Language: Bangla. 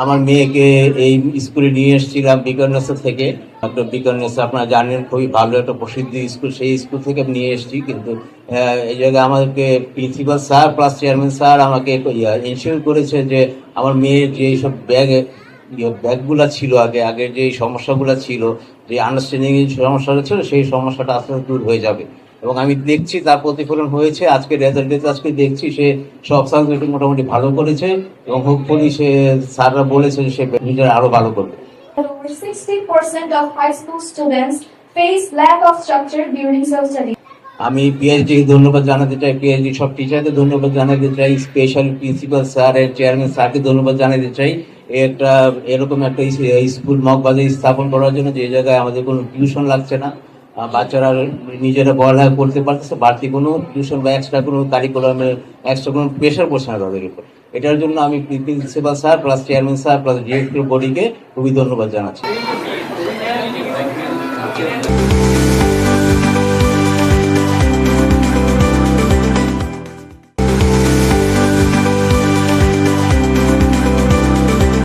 আমার মেয়েকে এই স্কুলে নিয়ে এসেছিলাম বিকর্ণেশ্বর থেকে। ডক্টর বিকর্ণেশ্বর আপনারা জানেন খুবই ভালো একটা প্রসিদ্ধ স্কুল, সেই স্কুল থেকে নিয়ে এসেছি। কিন্তু এই জায়গায় আমাদেরকে principal sir plus chairman sir আমাকে ইনশিওর করেছে যে আমার মেয়ের যে সব ব্যাগগুলো ছিল আগের যে সমস্যাগুলো ছিল, যে আন্ডারস্ট্যান্ডিং সমস্যাটা ছিল, সেই সমস্যাটা আস্তে আস্তে দূর হয়ে যাবে। এবং আমি দেখছি তার প্রতিফলন হয়েছে। আজকে রেজাল্টে আজকে দেখছি সে সব সাবজেক্টে মোটামুটি ভালো করেছে এবং হোপফুলি সে স্যাররা বলেছে সে নিজের আরো ভালো করবে। Over 60% of high school students face lack of structure during self-study. আমি পিএইচডি ধন্যবাদ জানাতে চাই, পিএইচডি সব টিচারদের ধন্যবাদ জানাতে চাই, স্পেশাল প্রিন্সিপাল স্যার এর চেয়ারম্যান স্যারকে ধন্যবাদ জানাতে চাই এরকম একটা স্কুল মগবাজার স্থাপন করার জন্য, যে জায়গায় আমাদের কোনো টিউশন লাগছে না, বাচ্চারা নিজেরা পড়ালেখা করতে পারতেছে, বাড়তি কোনো টিউশন বা এক্সট্রা কোনো কারিকুলামের এক্সট্রা কোনো প্রেশার পড়ছে না তাদের উপর। এটার জন্য আমি principal sir plus chairman sir plus director বডিকে খুবই ধন্যবাদ জানাচ্ছি।